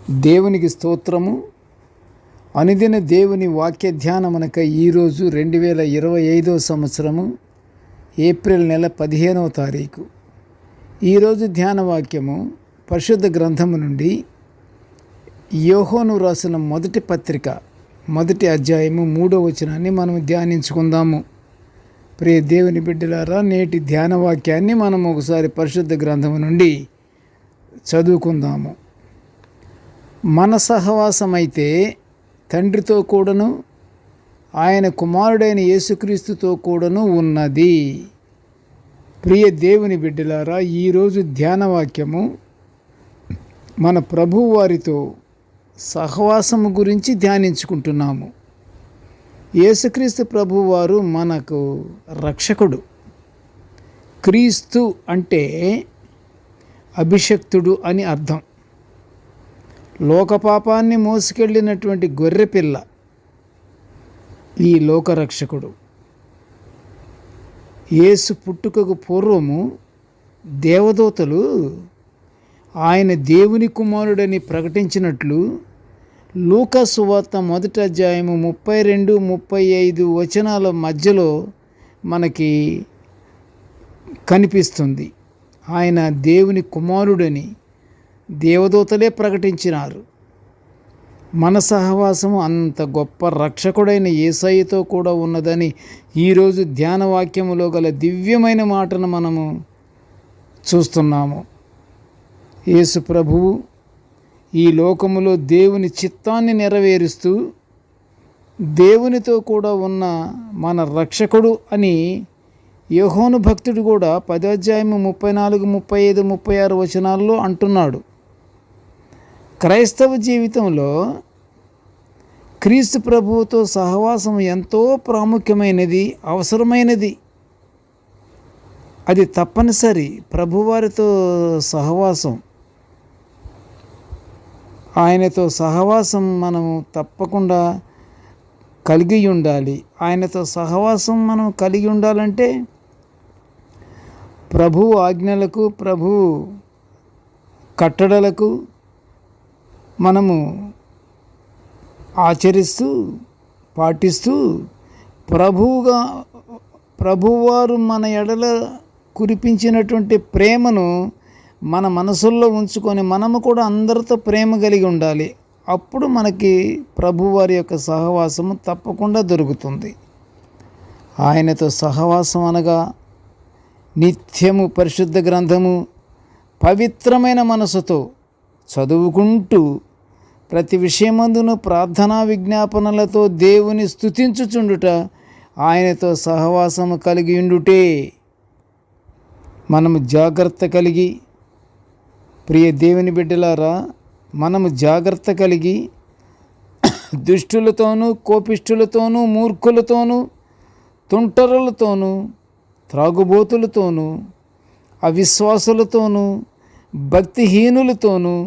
దేవునికి స్తోత్రము. అనుదిన దేవుని వాక్య ధ్యానమునక ఈరోజు 2025 సంవత్సరము ఏప్రిల్ నెల 15వ తారీఖు. ఈరోజు ధ్యాన వాక్యము పరిశుద్ధ గ్రంథము నుండి యోహాను రాసిన మొదటి పత్రిక 1వ అధ్యాయము 3వ వచనాన్ని మనం ధ్యానించుకుందాము. ప్రియ దేవుని బిడ్డలారా, నేటి ధ్యాన వాక్యాన్ని మనం ఒకసారి పరిశుద్ధ గ్రంథము నుండి చదువుకుందాము. మన సహవాసమైతే తండ్రితో కూడాను ఆయన కుమారుడైన యేసుక్రీస్తుతో కూడాను ఉన్నది. ప్రియ దేవుని బిడ్డలారా, ఈరోజు ధ్యాన వాక్యము మన ప్రభువు వారితో సహవాసము గురించి ధ్యానించుకుంటున్నాము. యేసుక్రీస్తు ప్రభువు వారు మనకు రక్షకుడు. క్రీస్తు అంటే అభిషక్తుడు అని అర్థం. లోకపాపాన్ని మోసుకెళ్ళినటువంటి గొర్రెపిల్ల ఈ లోకరక్షకుడు. యేసు పుట్టుకకు పూర్వము దేవదూతలు ఆయన దేవుని కుమారుడని ప్రకటించినట్లు లూకా సువార్త 1వ అధ్యాయము 32-35 వచనాల మధ్యలో మనకి కనిపిస్తుంది. ఆయన దేవుని కుమారుడని దేవదూతలే ప్రకటించినారు. మన సహవాసము అంత గొప్ప రక్షకుడైన యేసయ్యతో కూడా ఉన్నదని ఈరోజు ధ్యాన వాక్యములో గల దివ్యమైన మాటను మనము చూస్తున్నాము. యేసు ప్రభువు ఈ లోకములో దేవుని చిత్తాన్ని నెరవేరుస్తూ దేవునితో కూడా ఉన్న మన రక్షకుడు అని యోహాను భక్తుడు కూడా 10వ అధ్యాయము 34, 35, 36 వచనాల్లో అంటున్నాడు. క్రైస్తవ జీవితంలో క్రీస్తు ప్రభువుతో సహవాసం ఎంతో ప్రాముఖ్యమైనది, అవసరమైనది. అది తప్పనిసరి. ప్రభువారితో సహవాసం, ఆయనతో సహవాసం మనము తప్పకుండా కలిగి ఉండాలి. ఆయనతో సహవాసం మనం కలిగి ఉండాలంటే ప్రభువు ఆజ్ఞలకు, ప్రభువు కట్టడలకు మనము ఆచరిస్తూ పాటిస్తూ ప్రభువారు మన ఎడల కురిపించినటువంటి ప్రేమను మన మనసుల్లో ఉంచుకొని మనము కూడా అందరితో ప్రేమ కలిగి ఉండాలి. అప్పుడు మనకి ప్రభువారి యొక్క సహవాసము తప్పకుండా దొరుకుతుంది. ఆయనతో సహవాసం అనగా నిత్యము పరిశుద్ధ గ్రంథము పవిత్రమైన మనసుతో చదువుకుంటూ ప్రతి విషయమందును ప్రార్థనా విజ్ఞాపనలతో దేవుని స్తుతించుచుండుట, ఆయనతో సహవాసము కలిగి ఉండుటే. మనము జాగ్రత్త కలిగి, ప్రియ దేవుని బిడ్డలారా, మనము జాగ్రత్త కలిగి దుష్టులతోనూ, కోపిష్ఠులతోనూ, మూర్ఖులతోనూ, తుంటరులతోనూ, త్రాగుబోతులతోనూ, అవిశ్వాసులతోనూ, భక్తిహీనులతోనూ,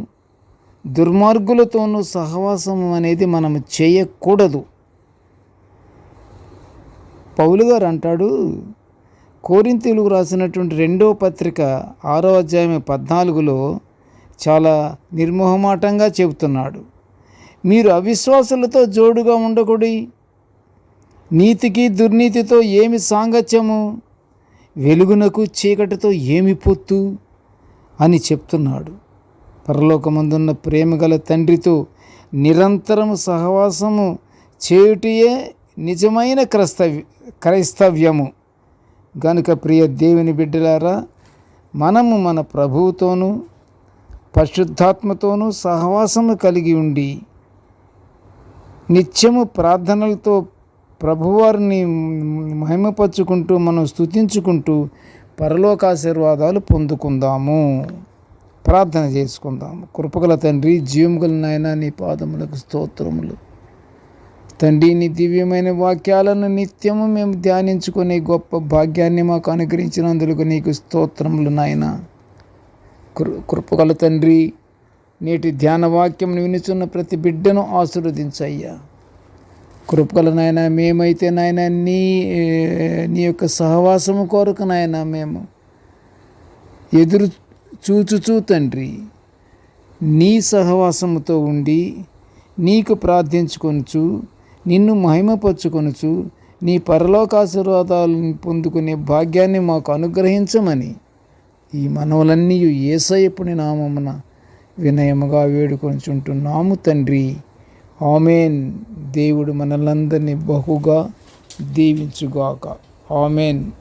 దుర్మార్గులతోనూ సహవాసము అనేది మనము చేయకూడదు. పౌలు గారు అంటాడు, కొరింథీయులకు రాసినటువంటి 2వ పత్రిక 6వ అధ్యాయం 14లో చాలా నిర్మోహమాటంగా చెబుతున్నాడు. మీరు అవిశ్వాసులతో జోడుగా ఉండకూడి, నీతికి దుర్నీతితో ఏమి సాంగత్యము, వెలుగునకు చీకటితో ఏమి పొత్తు అని చెప్తున్నాడు. పరలోకమందున్న ప్రేమగల తండ్రితో నిరంతరము సహవాసము చేయుటయే నిజమైన క్రైస్తవ్యము. గనుక ప్రియ దేవుని బిడ్డలారా, మనము మన ప్రభువుతోనూ పరిశుద్ధాత్మతోనూ సహవాసము కలిగి ఉండి నిత్యము ప్రార్థనలతో ప్రభువారిని మహిమపరుచుకుంటూ మనం స్తుతించుకుంటూ పరలోకాశీర్వాదాలు పొందుకుందాము. ప్రార్థన చేసుకుందాము. కృపగల తండ్రి, జీవముగల నాయన, నీ పాదములకు స్తోత్రములు. తండ్రి, నీ దివ్యమైన వాక్యాలను నిత్యము మేము ధ్యానించుకునే గొప్ప భాగ్యాన్ని మాకు అనుగ్రహించినందుకు నీకు స్తోత్రములు నాయన. కృపగల తండ్రి, నేటి ధ్యాన వాక్యం వినుచున్న ప్రతి బిడ్డను ఆశీర్వదించయ్యా. కృపగల నాయన, మేమైతే నాయన నీ యొక్క సహవాసము కొరకు నాయన మేము ఎదురు చూచుచూ తండ్రి నీ సహవాసముతో ఉండి నీకు ప్రార్థించుకొనుచు నిన్ను మహిమపరచుకొనుచు నీ పరలోకాశీర్వాదాలను పొందుకునే భాగ్యాన్ని మాకు అనుగ్రహించమని ఈ మనవులన్నీ యేసయ్యపుని నామమున వినయముగా వేడుకొనుచుంటున్నాము తండ్రి. ఆమేన్. దేవుడు మనలందరినీ బహుగా దీవించుగాక. ఆమేన్.